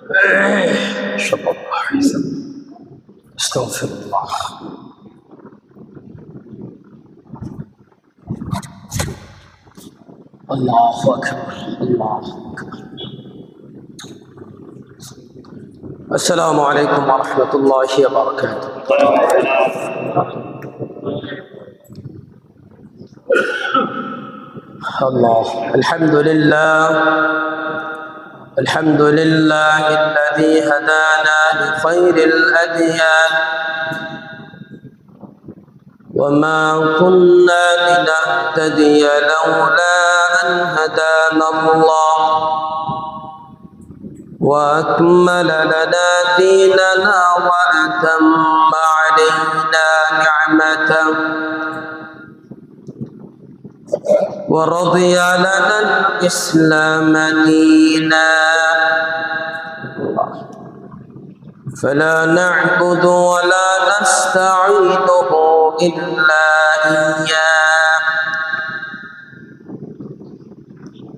صلى الله عليه وسلم. استغفر الله. الله أكبر الله أكبر. السلام عليكم ورحمة الله وبركاته. الله الحمد لله الحمد لله الذي هدانا لخير الأديان وما كنا لنهتدي لولا أن هدانا الله وأكمل لنا ديننا وأتم علينا نعمته ورضي لنا الإسلام دينا فلا نعبد ولا نستعينه إلا إياه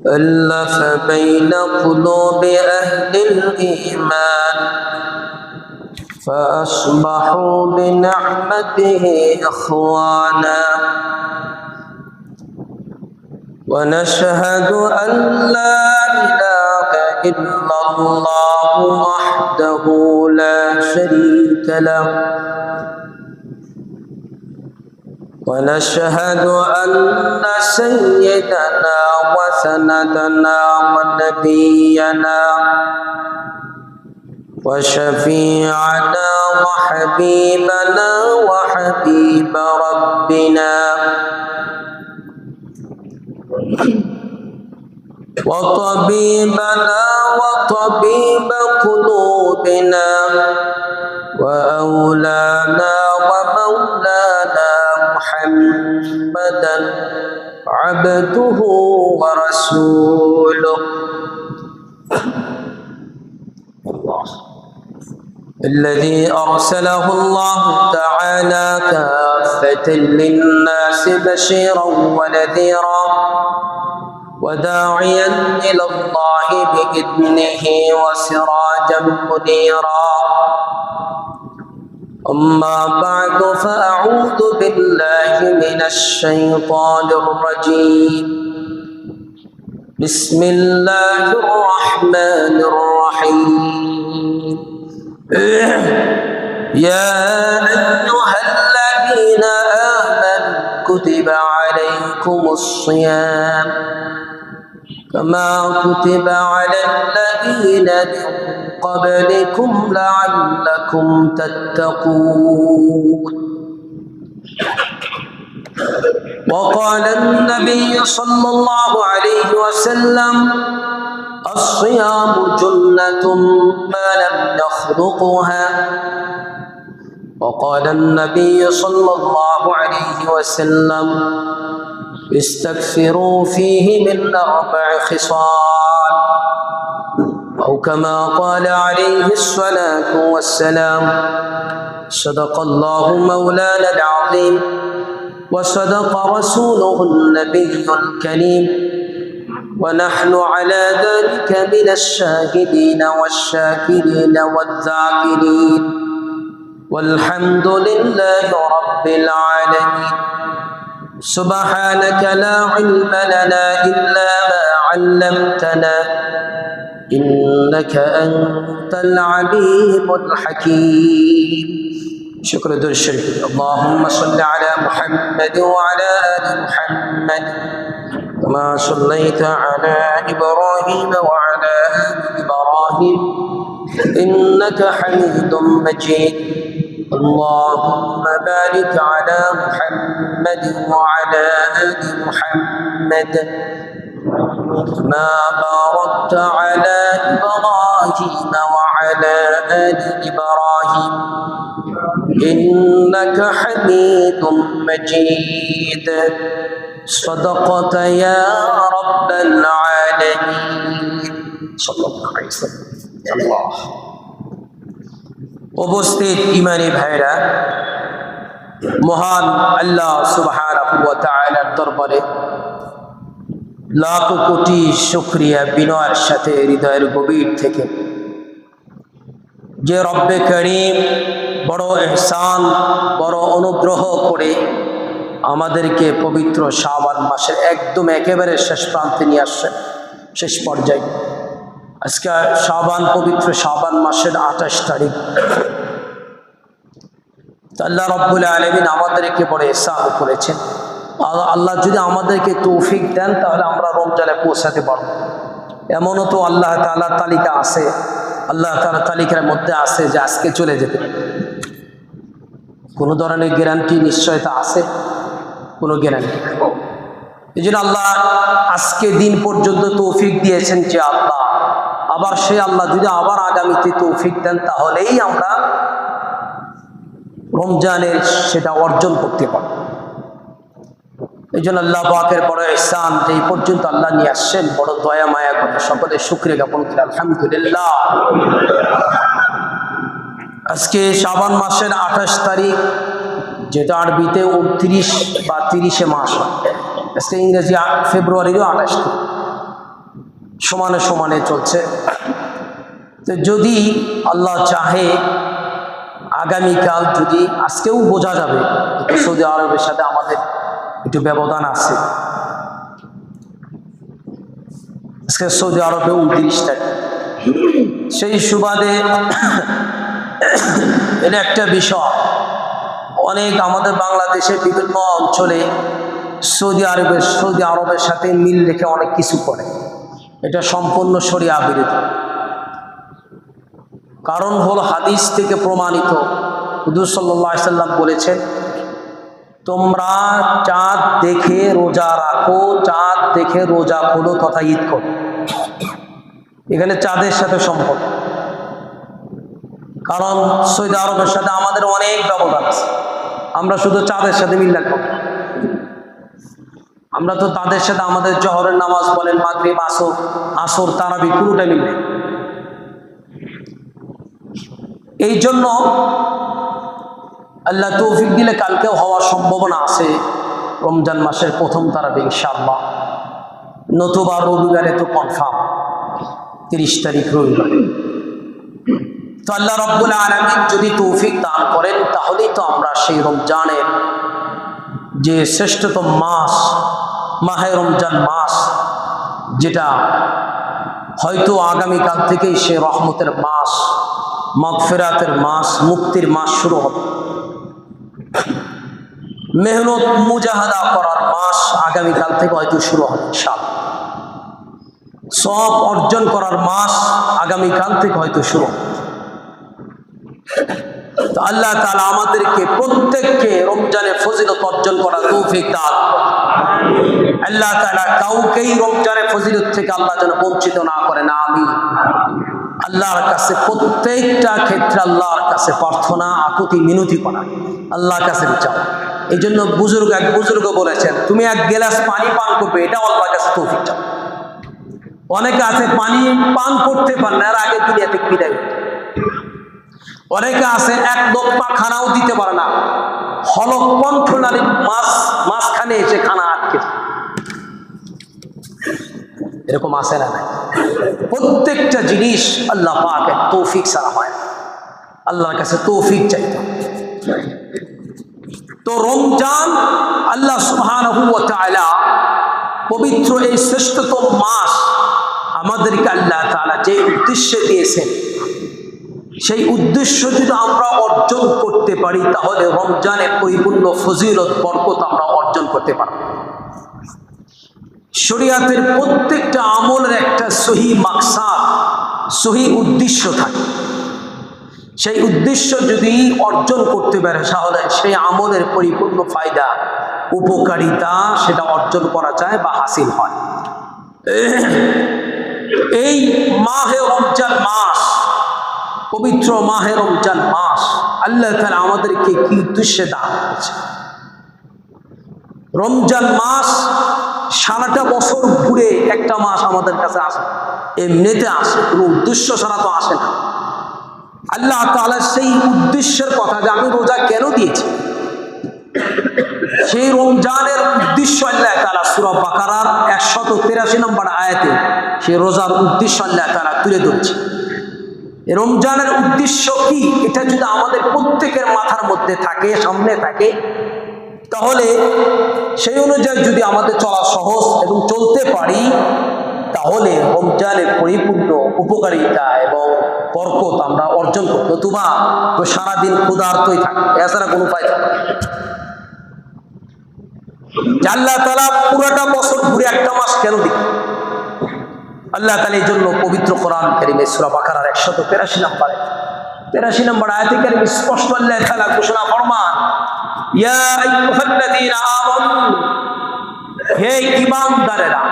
ألف بين قلوب أهل الإيمان فأصبحوا بنعمته إخوانا ونشهد أن لا إله إلا الله وحده لا شريك له ونشهد أن سيدنا وسندنا ونبينا وشفيعنا وحبيبنا وحبيب ربنا وطبيبنا وطبيب قلوبنا وأولانا ومولانا محمدا عبده ورسوله الله الذي أرسله الله تعالى كافة للناس بشيرا ونذيرا وداعيا إلى الله بإذنه وسراجا منيرا أما بعد فأعوذ بالله من الشيطان الرجيم بسم الله الرحمن الرحيم يا أيها الذين آمنوا كتب عليكم الصيام كما كتب على الذين من قبلكم لعلكم تتقون وقال النبي صلى الله عليه وسلم الصيام جنة ما لم يخلقها وقال النبي صلى الله عليه وسلم استكثروا فيه من 4 خصال أو كما قال عليه الصلاة والسلام صدق الله مولانا العظيم وصدق رسوله النبي الكريم ونحن على ذلك من الشاهدين والشاكرين والذاكرين والحمد لله رب العالمين سبحانك لا علم لنا إلا ما علمتنا إنك أنت العليم الحكيم شكرا دور الشريف اللهم صل على محمد وعلى آل محمد كما صليت على إبراهيم وعلى آل إبراهيم إنك حميد مجيد اللهم بارك على محمد وعلى آل محمد ما باركت على إبراهيم وعلى آل إبراهيم إنك حميد مجيد صدقت يا رب العالمين صلى الله عليه وسلم الله উপস্থিত ইমানি ভাইরা মহান আল্লাহ সুবহানাহু ওয়া তাআলার দরবারে লাখ কোটি শুকরিয়া বিনয়ের সাথে হৃদয়ের গভীর থেকে যে রব্বে করিম বড় ইহসান, বড় অনুগ্রহ করে আমাদেরকে পবিত্র শাবান মাসের একদম একেবারে শেষ প্রান্তে নিয়ে আসছেন, শেষ পর্যায়ে। আজকে পবিত্র শাবান মাসের 28 তারিখ। আল্লাহ রাব্বুল আলামিন আমাদেরকে বড় ইহসান করেছেন। আল্লাহ যদি আমাদেরকে তৌফিক দেন তাহলে আমরা রমজানে পৌঁছাতে পারব। এমনও তো আল্লাহ তাআলার তালিকা আছে, আল্লাহ তাআলার তালিকার মধ্যে আছে যে আজকে চলে যেতে কোনো ধরনের গ্যারান্টি নিশ্চয়তা আছে? কোনো গ্যারান্টি। এই জন্য আল্লাহ আজকে দিন পর্যন্ত তৌফিক দিয়েছেন যে আল্লাহ, আবার সে আল্লাহ যদি আবার আগামীতে তৌফিক দেন তাহলেই আমরা রমজানের সেটা অর্জন করতে পারব। এই জন্য আল্লাহ পাকের বড় ইহসান যে এই পর্যন্ত আল্লাহ নিয়ে আসছেন, বড় দয়া মায়া করে সকলে শুকরিয়া জ্ঞাপন করি আলহামদুলিল্লাহ। আজকে শাবান মাসের 28 তারিখ, যেটা আরবিতে 29 বা 30 মাস, আজকে ইংরেজি ফেব্রুয়ারিরও 28 তারিখ, সমানে সমানে চলছে। তো যদি আল্লাহ চাহে আগামীকাল যদি, আজকেও বোঝা যাবে সৌদি আরবের সাথে আমাদের একটু ব্যবধান আছে। আজকে সৌদি আরবে 29 তারিখ, সেই সুবাদে এটা একটা বিষয়। অনেক আমাদের বাংলাদেশের বিভিন্ন অঞ্চলে সৌদি আরবের সাথে মিল রেখে অনেক কিছু করে, এটা সম্পূর্ণ শরিয়া বিরোধী। কারণ হলো হাদিস থেকে প্রমাণিত, হুজুর সাল্লাল্লাহু আলাইহি সাল্লাম বলেছেন, তোমরা চাঁদ দেখে রোজা রাখো, চাঁদ দেখে রোজা খোলো তথা ঈদ করো। এখানে চাঁদের সাথে সম্পর্ক, কারণ সৌদি আরবের সাথে আমাদের অনেক ব্যবধান আছে। আমরা শুধু চাঁদের সাথে মিল রাখবো, আমরা তো তাদের সাথে আমাদের জোহরের নামাজ বলেন, মাগরিব, আসর, তারাবি পুরোটা মিল নেই। এই জন্য আল্লাহ তৌফিক দিলে কালকেও হওয়ার সম্ভাবনা আছে, রমজান মাসের প্রথম তারাবি ইনশাআল্লাহ, নতুবা রবিবারে তো কনফার্ম 30 তারিখ রবিবার। তো আল্লাহ রাব্বুল আলামিন যদি তৌফিক দান করেন তাহলেই তো আমরা সেই রমজানের যে শ্রেষ্ঠতম মাস, মাহে রমজান মাস, যেটা হয়তো আগামীকাল থেকেই সে রহমতের মাস, মাগফিরাতের মাস, মুক্তির মাস শুরু হবে। মেহনত মুজাহাদা করার মাস আগামীকাল থেকে হয়তো শুরু হবে ইনশাআল্লাহ। সওয়াব অর্জন করার মাস আগামীকাল থেকে হয়তো শুরু হবে। তো আল্লাহ তাআলা আমাদেরকে প্রত্যেককে রমজানে ফজিলত অর্জন করার তৌফিক দান করুন। আল্লাহ তাআলা কাউকেই রমজানের ফজিলত থেকে আল্লাহ যেন বঞ্চিত না করেন, আমিন। আল্লাহর কাছে প্রত্যেকটা ক্ষেত্রে আল্লাহর কাছে প্রার্থনা, আকুতি, মিনতি করা, আল্লাহর কাছে চাও। এই জন্য এক বুজুর্গ বলেছেন, তুমি এক গ্লাস পানি পান করবে, এটা আল্লাহর কাছে তৌফিক চাও। অনেকে আছে পানি পান করতে পারে না, এর আগে দুনিয়াতে বিদায়। অনেকে আছে এক লোকমা খানাও দিতে পারে না, হলক কণ্ঠনালীর মাঝখানে এসে খানা আটকে। এরকম আছে না? নাই। প্রত্যেকটা জিনিস আল্লাহ পাকের তৌফিক ছাড়া হয়, আল্লাহর কাছে তৌফিক চাইতে। তো রমজান আল্লাহ সুবহানাহু ওয়া তাআলা পবিত্র এই শ্রেষ্ঠতম মাস আমাদেরকে আল্লাহ তাআলা যে উদ্দেশ্যে দিয়েছেন, সেই উদ্দেশ্য যদি আমরা অর্জন করতে পারি তাহলে রমজানের পরিপূর্ণ ফজিলত, বরকত আমরা অর্জন করতে পারব। শরিয়াতের প্রত্যেকটা আমলের একটা সহি মাকসাদ, সহি উদ্দেশ্য থাকে। সেই উদ্দেশ্য যদি অর্জন করতে পারে তাহলে সেই আমলের পরিপূর্ণ ফায়দা, উপকারিতা সেটা অর্জন করা যায় বা হাসিল হয়। এই মাহে রমজান মাস, পবিত্র মাহে রমজান মাস, আল্লাহ তাআলা আমাদেরকে কি উদ্দেশ্যে দান করেছে? রমজান মাস সারাটা বছর ঘুরে একটা মাস আমাদের কাছে আসে, এমনিতে আসে, কোনো উদ্দেশ্য ছাড়া তো আসে না। আল্লাহ তাআলা সেই উদ্দেশ্যের কথা, যে আমি রোজা কেন দিয়েছি, সেই রমজানের উদ্দেশ্য আল্লাহ তাআলা সূরা বাকারার 183 নম্বর আয়াতে সেই রোজার উদ্দেশ্য আল্লাহ তাআলা তুলে ধরেছে। রমজানের উদ্দেশ্য কি, এটা যদি আমাদের প্রত্যেকের মাথার মধ্যে থাকে, সামনে থাকে, তাহলে সেই অনুযায়ী যদি আমাদের চলা সহজ এবং চলতে পারি, তাহলে রমজানের পরিপূর্ণ উপকারিতা এবং বরকত আমরা অর্জন করব। নতুবা তো সারাদিন ক্ষুধার্তই থাকে, এছাড়া কোনো উপায় থাকে না। আল্লাহ তাআলা পুরোটা বছর ঘুরে একটা মাস কেন দিন? আল্লাহ তাআলা এই জন্য পবিত্র কোরআন কারীমে সূরা বাকারার 183 নম্বর আয়াতে কারীমে স্পষ্ট আল্লাহ তাআলা ঘোষণা ফরমান, ইয়া আইয়ুহাল্লাযীনা আমানু, হে ঈমানদারেরা,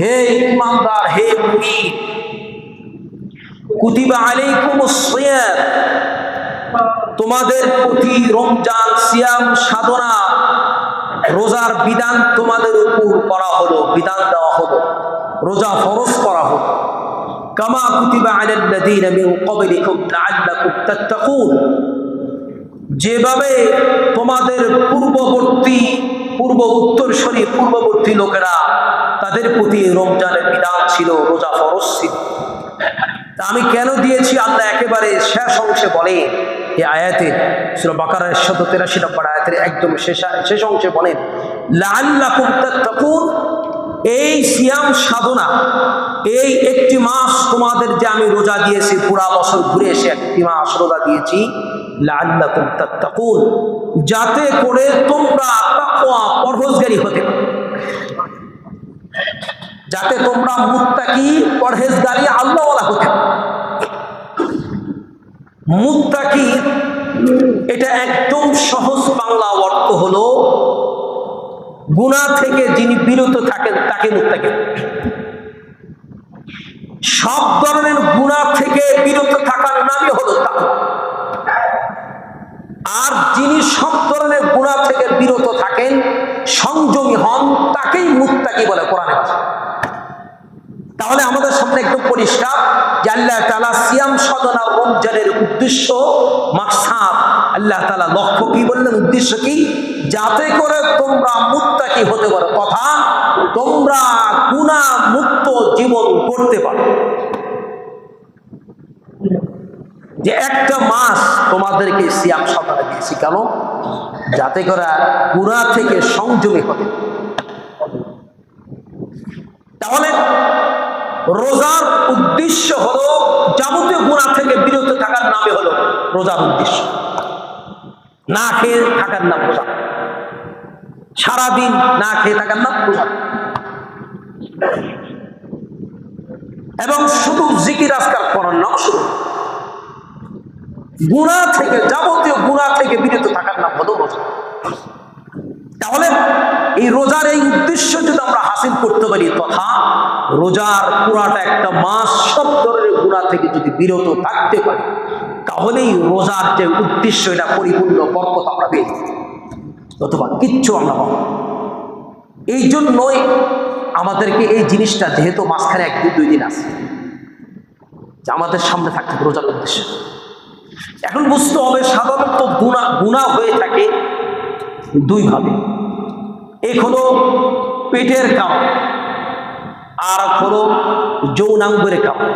হে ঈমানদার, হে মুমিন, কুতিবা আলাইকুমুস সিয়াম, তোমাদের প্রতি রমজান সিয়াম সাধনা রোজার বিধান তোমাদের উপর করা হলো, বিধান দেওয়া হলো, রোজা ফরজ করা হলো। কামা কুতিবা আলাল্লাযীনা মিন ক্বাবলিকুম লাআল্লাকুম তাত্তাকুন, যেভাবে তোমাদের পূর্ববর্তী লোকেরা তাদের প্রতি রমজানের বিধান ছিল, রোজা ফরজ ছিল। তা আমি কেন দিয়েছি? আল্লাহ একেবারে শেষ অংশে বলে, এই আয়াতে সূরা বাকারার 183 নম্বর আয়াতের একদম শেষ অংশে বলেন, লাআল্লাকুম তাত্তাকুন, এই সিয়াম সাধনা, এই একটি মাস তোমাদের যে আমি রোজা দিয়েছি, পুরা বছর ঘুরে এসে একটি মাস রোজা দিয়েছি, লাআল্লাকুম তাত্তাকুন, যাতে করে তোমরা তাকওয়া পরহেজগারী হতে পারো, যাতে তোমরা মুত্তাকি পরহেজগারী আল্লাহওয়ালা হতে পারো। মুত্তাকি এটা একদম সহজ বাংলা অর্থ হলো, গুনাহ থেকে যিনি বিরত থাকেন তাকে মুত্তাকি। সব ধরনের গুনাহ থেকে বিরত থাকার নামই হলো তাকওয়া। আর যিনি সব ধরনের গুনাহ থেকে বিরত থাকেন, সংযমী হন, তাকেই মুত্তাকি বলে কোরআনে। তাহলে আমাদের সামনে একদম পরিষ্কার যে আল্লাহ তাআলা সিয়াম সাধনা রমজানের উদ্দেশ্য, মাকসাদ, আল্লাহ তাআলা লক্ষ্য কি বললেন, উদ্দেশ্য কি? যাতে করে তোমরা মুত্তাকি হতে পারো, কথা তোমরা গুনাহ মুক্ত জীবন করতে পারো। যে একটা মাস তোমাদেরকে সিয়াম সাধনা দিয়েছি, কেন? যাতে করে গুনাহ থেকে সংযমী হতে। তাহলে রোজার উদ্দেশ্য হলো যাবতীয় গুনাহ থেকে বিরত থাকার নামে হলো রোজার উদ্দেশ্য। না খেয়ে থাকার নাম রোজা, সারাদিন না খেয়ে থাকার নাম রোজা। এবং শুধু জিকির আজকার করার নাম শুধু গুনাহ থেকে, যাবতীয় গুনাহ থেকে বিরত থাকার নাম হলো রোজা। তাহলে এই রোজার এই উদ্দেশ্য যদি আমরা হাসিল করতে পারি, তথা রোজার পুরাটা একটা মাস সব ধরনের গুনাহ থেকে যদি বিরত থাকতে পারি, তাহলেই রোজার যে উদ্দেশ্য এটা পরিপূর্ণ বরকত আমরা পেয়ে যাই, অথবা কিচ্ছু আমরা পাবো। এই জন্যই আমাদেরকে এই জিনিসটা, যেহেতু মাঝখানে 1-2 দিন আছে, আমাদের সামনে থাকতে রোজার উদ্দেশ্য। এখন বুঝতে হবে সাধারণত গুনাহ হয়ে থাকে দুই ভাবে, এক হলো পেটের কারণ, আর হলো যৌনাঙ্গের কারণ।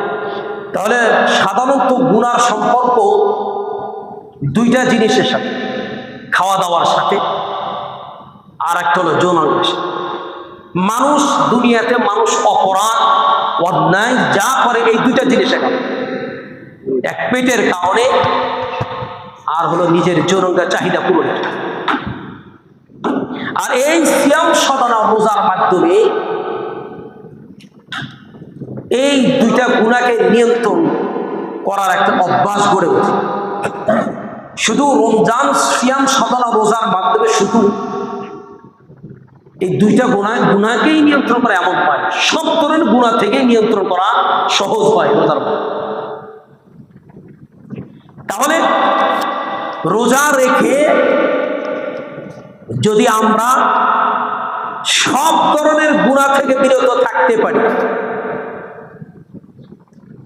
তাহলে সাধারণত গুনার সম্পর্ক দুইটা জিনিসের সাথে, খাওয়া দাওয়ার সাথে, আর একটা হলো যৌনাঙ্গের সাথে। মানুষ দুনিয়াতে মানুষ অপরাধ অন্যায় যা করে এই দুইটা জিনিসের কারণে, এক পেটের কারণে, আর হলো নিজের যৌনাঙ্গের চাহিদা পূরণের। আর এই সিয়াম সাধনা রোজার মাধ্যমে এই দুইটা গুনাহকে নিয়ন্ত্রণ করার একটা অভ্যাস গড়ে ওঠে। শুধু রমজান সিয়াম সাধনা রোজার মাধ্যমে শুধু এই দুইটা গুনাহকেই নিয়ন্ত্রণ করা এমন পায়, সব ধরনের গুনাহ থেকে নিয়ন্ত্রণ করা সহজ হয় রোজার মাধ্যমে। তাহলে রোজা রেখে যদি আমরা সব ধরনের গুনাহ থেকে বিরত থাকতে পারি,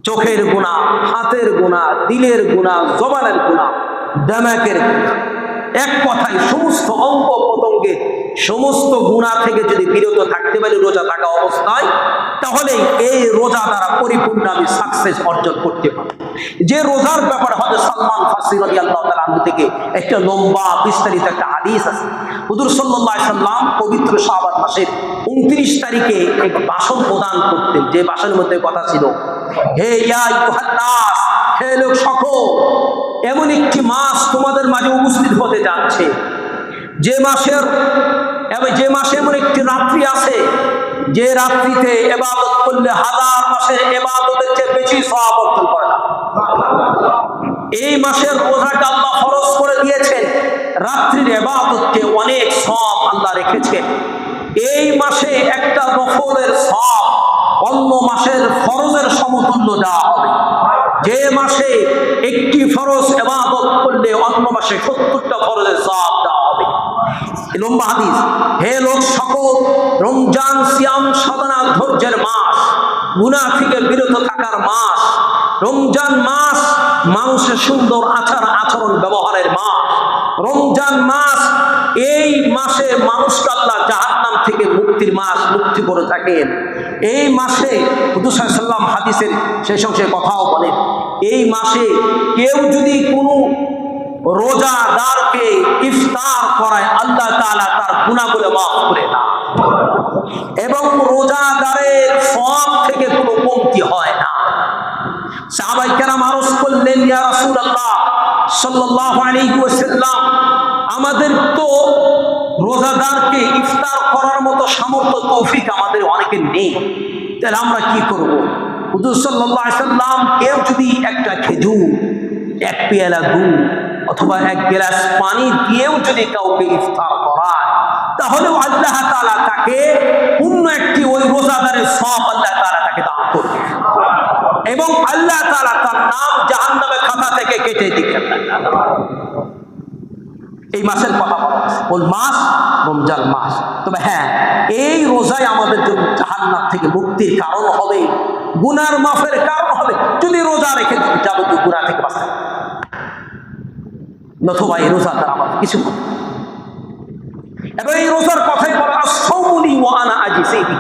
চোখের গুনাহ, হাতের গুনাহ, দিলের গুনাহ, জবানের গুনাহ, দিমাগের গুনাহ, এক কথায় সমস্ত অঙ্গ প্রত্যঙ্গে সমস্ত গুনাহ থেকে যদি বিরত থাকতে পারি রোজা থাকা অবস্থায়, তাহলে এই রোজা দ্বারা পরিপূর্ণ আমি সাকসেস অর্জন করতে পারি। যে রোজার ব্যাপারে হযরত সালমান ফারসি রাদিয়াল্লাহু তাআলা আনহু থেকে একটা লম্বা বিস্তারিত একটা হাদিস আছে। হুজুর সাল্লাল্লাহু আলাইহি সাল্লাম পবিত্র শাবান মাসের 29 তারিখে এক ভাষণ প্রদান করতেন, যে ভাষণের মধ্যে কথা ছিল, হে ইয়া আইয়ুহান নাস, হে লোক সকল, এমন একটি মাস তোমাদের মাঝে উপস্থিত হতে যাচ্ছে যে মাসে এমন একটি রাত্রি আছে যে রাত্রিতে ইবাদত করলে হাজার মাসের ইবাদতের চেয়ে বেশি সওয়াব অর্জন করা যায়। এই মাসের রোজাকে আল্লাহ ফরজ করে দিয়েছেন, রাত্রির ইবাদতকে অনেক সওয়াব আল্লাহ রেখেছেন। এই মাসে একটা নফলের সওয়াব অন্য মাসের ফরজের সমতুল্য দেওয়া হবে। যে মাসে একটি ফরজ ইবাদত করলে অন্য মাসে 70টা ফরজের সওয়াব দেওয়া হবে। লম্বা হাদিস। হে লোক সকল, রমজান সিয়াম সাধনা ধৈর্যের মাস, গুনাহ থেকে বিরত থাকার মাস। রমজান মাস মানুষের সুন্দর আচরণ ব্যবহারের মাস। রমজান মাস, এই মাসে মানুষকে আল্লাহ জাহান্নাম থেকে মুক্তির মাস, মুক্তি করে থাকেন। এই মাসে হুজুর সাল্লাল্লাহু আলাইহি ওয়াসাল্লাম হাদিসের শেষ অংশে কথাও বলেন, এই মাসে কেউ যদি কোনো রোজাদারকে ইফতার করায় আল্লাহ তাআলা তার গুনাহগুলো মাফ করে দেন এবং রোজাদারের সওয়াব থেকে কোনো কমতি হয় না। সাহাবায়ে কেরাম আরজ করলেন, ইয়া রাসূলুল্লাহ সাল্লাল্লাহু আলাইহি ওয়াসাল্লাম, আমাদের তো রোজাদারকে ইফতার করার মতো সামর্থ্য তৌফিক আমাদের অনেকের নেই, তাহলে আমরা কি করব? হুজুর সাল্লাল্লাহু আলাইহি ওয়াসাল্লাম কেউ যদি একটা খেজুর, এক পেয়ালা দুধ অথবা এক গ্লাস পানি দিয়েও যদি কাউকে ইফতার করায়, তাহলেও আল্লাহ তাআলা তাকে পূর্ণ একটি ওই রোজাদারের সওয়াব আল্লাহ তাআলা তাকে দান করবে এবং আল্লাহ তাআলা তার নাম জাহান্নামের খাতা থেকে কেটে দিবেন। এই মাসের কথা বলা ওই মাস রমজান মাস। তবে হ্যাঁ, এই রোজায় আমাদের জন্য জাহান্নাম থেকে মুক্তির কারণ হবে, গুনার মাফের কারণ হবে যদি রোজা রেখে যাবতীয় গুনাহ থেকে বাঁচতে। নতুবা এই রোজা দ্বারা আমাদের কিছু হবে। এবং এই রোজার কথাই বলা, আস-সাওমুলি ওয়া আনা আজজি বিহি।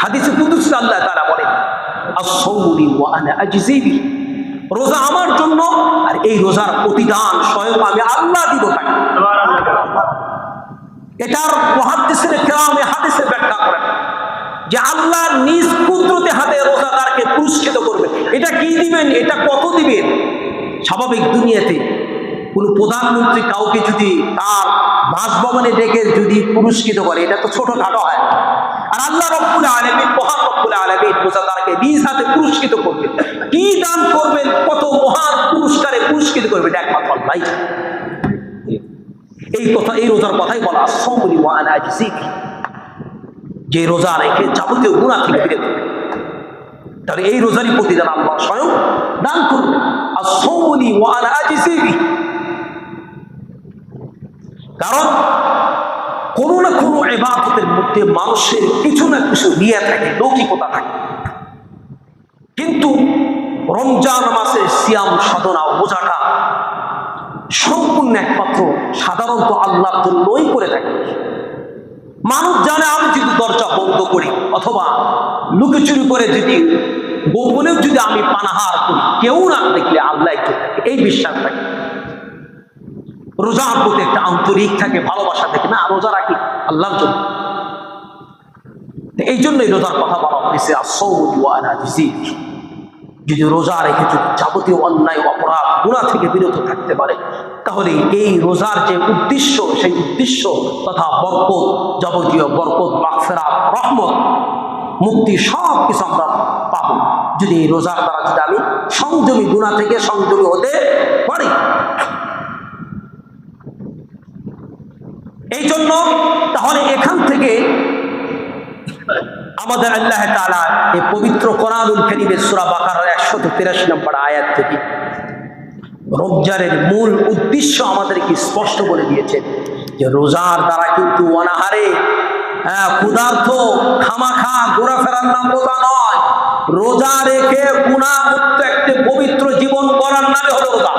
হাদিসে কুদসি আল্লাহ তাআলা বলেন, আস-সাওমুলি ওয়া আনা আজজি বিহি, রোজা আমার জন্য আর এই রোজার প্রতিদান স্বয়ং আমি আল্লাহ দিব তাকে। এটার মুহাদ্দিসিন কেরাম হাদিসে ব্যাখ্যা করেন যে আল্লাহ নিজ কুদরতে হাতে রোজাদারকে পুরস্কৃত করবে। এটা কি দিবেন, এটা কত দিবেন? স্বাভাবিক দুনিয়াতে কোনো প্রধানমন্ত্রী কাউকে যদি তার বাসভবনে ডেকে যদি পুরস্কৃত করে, এটা তো ছোটখাটো হয়। আর আল্লাহ রব্বুল আলামিন, মহান রব্বুল আলামিন রোজাদারকে নিজ হাতে পুরস্কৃত করবেন। কি দান করবেন, কত মহান পুরস্কারে পুরস্কৃত করবেন, একমাত্র আল্লাহই। এই কথা, এই রোজার কথাই বলা, আস-সাওমুলি ওয়া আনা আজজি বিহি, যে রোজা রেখে যাবতীয় গুনাহ থেকে বিরত থাকে, তাহলে এই রোজারই প্রতিদান আল্লাহ স্বয়ং দান করবেন। আস-সাওমুলি ওয়া আনা আজজি বিহি, কারণ কোনো না কোনো ইবাদতের মধ্যে মানুষের কিছু না কিছু নিয়ে থাকে, লৌকিকতা থাকে। কিন্তু রমজান মাসে সিয়াম সাধনা বোঝাটা সম্পূর্ণ একমাত্র সাধারণত আল্লাহর জন্যই করে থাকে। মানুষ জানে আমি যদি দরজা বন্ধ করি অথবা লুকোচুরি করে যদি গোপনেও যদি আমি পানাহার করি, কেউ না দেখলে আল্লাহ থাকে, এই বিশ্বাস থাকে। রোজার প্রতি একটা আন্তরিক থাকে, ভালোবাসা থাকে, না রোজা রাখি আল্লাহর জন্য। এই জন্যই রোজার কথা বলা হয়েছে, আস-সাওমুলি ওয়া আনা আজজি বিহি। যদি রোজা রেখে যদি যাবতীয় অন্যায় অপরাধ গুনাহ থেকে বিরত থাকতে পারে, তাহলে এই রোজার যে উদ্দেশ্য, সেই উদ্দেশ্য তথা বরকত, যাবতীয় বরকত, মাগফিরাত, রহমত, মুক্তি সব কিছু আমরা পাবো যদি এই রোজার দ্বারা যদি আমি সংযমী, গুনাহ থেকে সংযমী হতে পারি। এই জন্য তাহলে এখান থেকে আমাদের আল্লাহ তাআলা এই পবিত্র কোরআনুল কারীমের সূরা বাকারার 183 নম্বর আয়াত থেকে রমজানের মূল উদ্দেশ্য আমাদেরকে স্পষ্ট বলে দিয়েছেন যে রোজার দ্বারা কিন্তু অনাহারে, ক্ষুধার্ত, খামাখা ঘোরাফেরার নাম রোজা নয়। রোজা রেখে গুনাহমুক্ত একটি পবিত্র জীবন করার নামে হলো রোজা।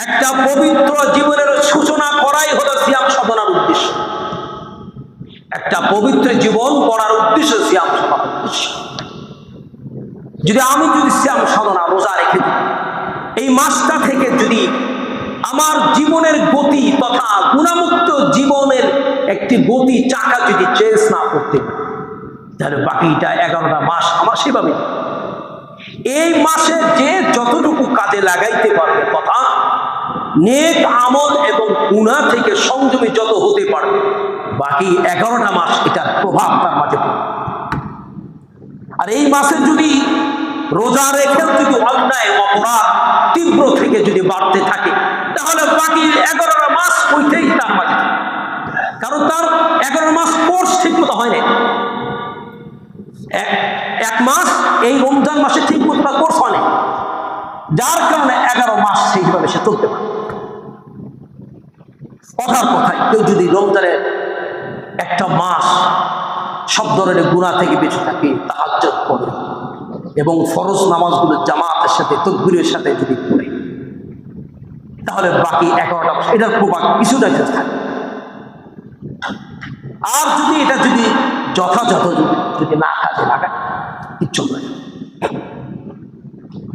একটা পবিত্র জীবনের সূচনা করাই হলো সিয়াম সাধনার উদ্দেশ্য। একটা পবিত্র জীবন করার উদ্দেশ্য সিয়াম সাধনার উদ্দেশ্য। আমি যদি সিয়াম সাধনা রোজা রেখে দিই, এই মাসটা থেকে যদি আমার জীবনের গতি তথা গুণামুক্ত জীবনের একটি গতি চাকা যদি চেঞ্জ না করতে, তাহলে বাকিটা 11টা মাস আমার সেভাবে এই মাসে যে যতটুকু কাজে লাগাইতে পারবে তথা নেক আমল এবং গুনাহ থেকে সংযমী যত হতে পারবে, বাকি 11টা মাস এটার প্রভাব তার মাঝে পড়বে। আর এই মাসে যদি রোজা রেখে যদি অন্যায় অপরাধ তীব্র থেকে যদি বাড়তে থাকে, তাহলে বাকি 11টা মাস ওইটাই তার মাঝে, কারণ তার 11 মাস কোর্স ঠিক মতো হয় না। এক মাস এই রমজান মাসে ঠিক মতো তার কোর্স হয় না, যার কারণে 11 মাস সেইভাবে সে চলতে পারে। কথার কথায় কেউ যদি রমজানের একটা মাস সব ধরনের গুনাহ থেকে বেঁচে থাকে, তাহাজ্জুদ করে এবং ফরজ নামাজগুলো জামাতের সাথে তাকবীরের সাথে যদি পড়ে, তাহলে বাকি 11টা মাস এটার প্রভাব কিছুটা থাকে। আর যদি এটা যদি যথাযথ যদি না কাজে লাগায়, কিচ্ছু নয়।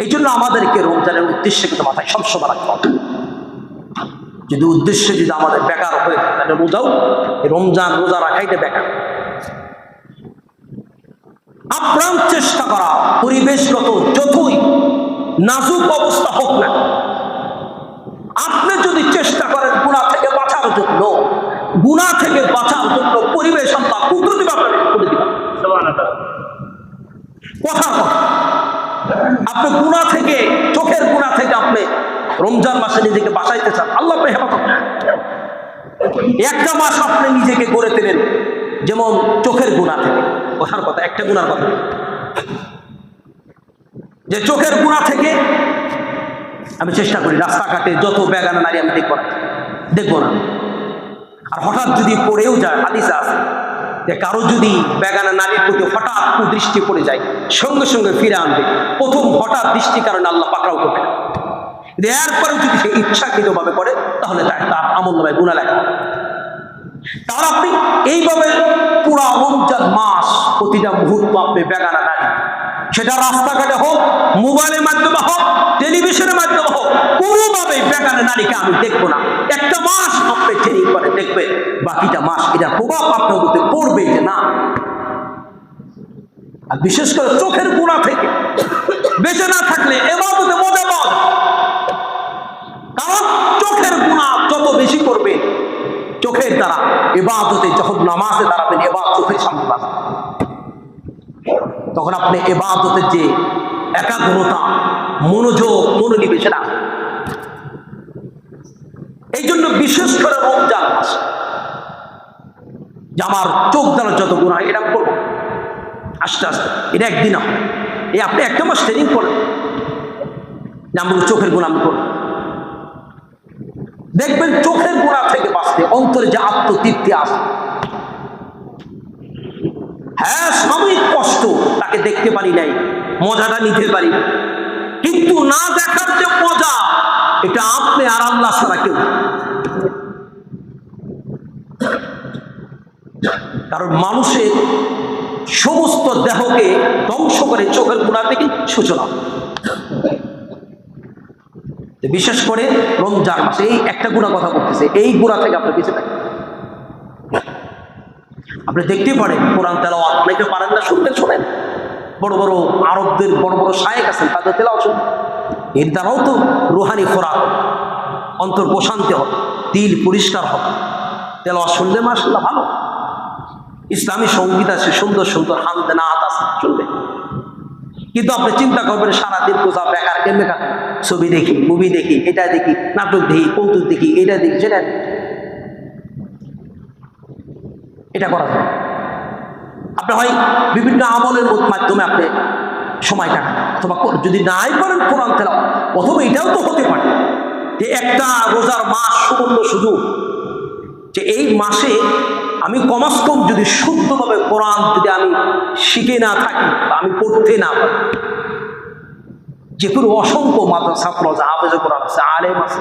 এই জন্য আমাদেরকে রমজানের উদ্দেশ্যে কিন্তু মাথায় সবসময় রাখতে হবে। যদি উদ্দেশ্য যদি আমাদের বেকার হয়ে থাকে, তাহলে রোজাও রমজান রোজা রাখাইতে বেকার। আপ্রাণ চেষ্টা করা, পরিবেশগত যতই নাজুক অবস্থা হোক না, আপনি যদি চেষ্টা করেন গুনাহ থেকে বাঁচার জন্য, গুনাহ থেকে বাঁচার জন্য পরিবেশ আল্লাহ কুদরতি ভাবে করে দিবেন। কথা আপনি গুনাহ থেকে, চোখের গুনাহ থেকে আপনি রমজান মাসে নিজেকে বাঁচাইতে চান, আল্লাহ আপনি হেফাজত। একটা মাস আপনি নিজেকে গড়ে তোলেন, যেমন চোখের গুনাহ থেকে, কথার কথা একটা গুনার কথা, যে চোখের গুনাহ থেকে আমি চেষ্টা করি রাস্তাঘাটে যত বেগানা নারী আমি দেখবো না। আর হঠাৎ যদি পড়েও যায়, হাদিসে আছে যে কারো যদি বেগানা নারীর প্রতি হঠাৎ দৃষ্টি পড়ে যায়, সঙ্গে সঙ্গে ফিরে আনবে। প্রথম হঠাৎ দৃষ্টির কারণে আল্লাহ পাকড়াও করবে, এরপরে যদি সে ইচ্ছাকৃত ভাবে করে, তাহলে তার আমলনামায় গুনাহ লেখা। তাহলে আপনি এইভাবে পুরা রমজান মাস প্রতিটা মুহূর্ত আপনি বেগানা নারী, সেটা রাস্তাঘাটে হোক, মোবাইলের মাধ্যমে হোক, টেলিভিশনের মাধ্যমে হোক, কোনোভাবেই বেগানা নারীকে আমি দেখবো না। একটা মাস আপনি ট্রেনিং করে দেখবে, বাকিটা মাস এটার প্রভাব আপনার মধ্যে পড়বে যে না। আর বিশেষ করে চোখের গুনাহ থেকে বেঁচে না থাকলে ইবাদতে মজা পাওয়া যায়। কারণ চোখের গুনাহ যত বেশি করবে, চোখের দ্বারা ইবাদতে, যখন নামাজে দাঁড়াবেন, এবার চোখের সামনে পাবেন, তখন আপনি ইবাদতের যে একাগ্রতা, মনোযোগ, মনোনিবেশ না। এই জন্য বিশেষ করে রমজান মাস যে আমার চোখ দ্বারা যত গুনাহ এটা করবো আস্তে আস্তে, এটা একদিন হবে। এই আপনি একটা মাস ট্রেনিং করেন যে আমি চোখের গুনাহ আমি করবো, দেখবেন চোখের গুনাহ থেকে বাঁচতে অন্তরে যে আত্মতৃপ্তি আসে। হ্যাঁ, সাময়িক কষ্ট, তাকে দেখতে পারি নাই, মজাটা নিতে পারি, কিন্তু না দেখার যে মজা, এটা আপনি আর আল্লাহ ছাড়া কেউ। কারণ মানুষের সমস্ত দেহকে ধ্বংস করে চোখের গুনাহ থেকে সূচনা। বিশেষ করে রমজান মাসে এই একটা গুনাহ কথা বলতেছে, এই গুনাহ থেকে আপনি বেঁচে থাকেন। আপনি দেখতে পারেন কোরআন তেলাওয়াত অনেকে পারেন না, শুনবেন, শোনেন। বড় বড় আরবদের বড় বড় শায়েখ আছেন, তাদের তেলাওয়াত শুনবেন। এর দ্বারাও তো রুহানি খোরাক, অন্তর প্রশান্তি হবে, দিল পরিষ্কার হবে। তেলাওয়াত শুনলে মাশাআল্লাহ ভালো। ইসলামী সঙ্গীত আছে, সুন্দর সুন্দর হামদে নাত আছে, শুনবেন। কিন্তু আপনি চিন্তা করবেন সারাদিন কোথা বেকার কেমনে কাটে, ছবি দেখি, মুভি দেখি, এটা দেখি, নাটক দেখি, কৌতুক দেখি, এটা দেখি, সেটা এটা করা যায়। আপনি হয় বিভিন্ন আমলের মাধ্যমে আপনি সময় কাটান, অথবা যদি নাই করেন কোরআন তেলাওয়াত, অথবা এটাও তো হতে পারে যে একটা রোজার মাস সুবর্ণ সুযোগ, যে এই মাসে আমি কমাস কম যদি শুদ্ধভাবে কোরআন যদি আমি শিখে না থাকি, আমি পড়তে না পারি, যে কোনো অসংখ্য মাদ্রাসা ছাত্র আছে, হাফেজে কোরআন আছে, আলেম আছে,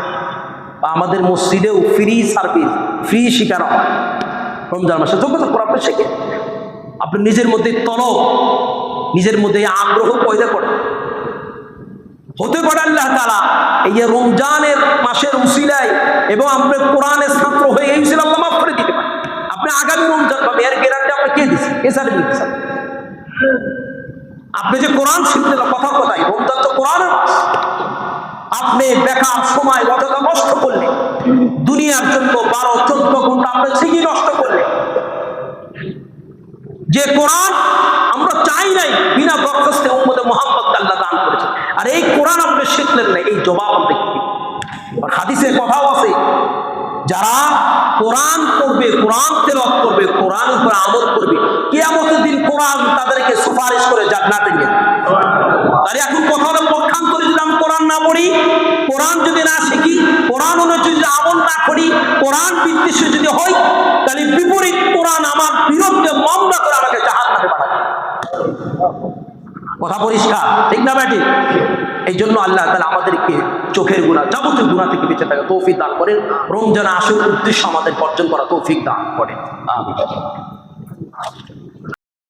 বা আমাদের মসজিদেও ফ্রি সার্ভিস, ফ্রি শেখানো হয় রমজান মাসে। যোগ্যতা করে আপনি শেখেন, আপনি নিজের মধ্যে তলব, নিজের মধ্যে আগ্রহ পয়দা করেন। হতে পারে আল্লাহ তাআলা এই যে রমজানের মাসের উসিলায় এবং আপনি কোরআনের ছাত্র হয়ে এই উসিলা আল্লাহ মাফ করে দিতে পারেন। আপনি আগামী রমজান পাবেন, এর গ্যারান্টি আপনি কে দিচ্ছে? কে সার্টিফিকেট দিচ্ছেন? আপনি যে কোরআন শিখতে কথা কথাই, রমজান তো কোরআনের মাস। আপনি বেকার সময় অযথা নষ্ট করলে, দুনিয়ার জন্য 12-14 ঘন্টা আপনি ঠিকই নষ্ট করলে। যে কোরআন আমরা চাই নাই, বিনা বরখাস্তে উম্মতে মুহাম্মদ আল্লাহ দান করেছে, আর এই কোরআন আপনি শিখলেন না, এই জবাব আপনি কি? আর হাদিসে কথাও আছে, যারা কোরআন পড়বে, কোরআন তেলাওয়াত করবে, কোরআন উপর আমল করবে, কিয়ামতের দিন কোরআন তাদেরকে সুপারিশ করে জান্নাতে নিয়ে যাবে। তাহলে এখন কথা হলো, পক্ষান্তরে যদি আমি কোরআন না পড়ি, কোরআন যদি না শিখি, কোরআন অনুযায়ী যদি আমল না করি, কোরআন বিদ্বেষ যদি হয়, তাহলে বিপরীত কোরআন আমার বিরুদ্ধে মামলা করে আমাকে জাহান্নামে পাঠাবে। কথা পরিষ্কার, ঠিক না ব্যাটি? এই জন্য আল্লাহ তাআলা আমাদেরকে চোখের গুনাহ, যাবতীয় গুনাহ থেকে বেঁচে থাকা তৌফিক দান করেন। রমজান আসল উদ্দেশ্য আমাদের অর্জন করা তৌফিক দান করেন। আমিন।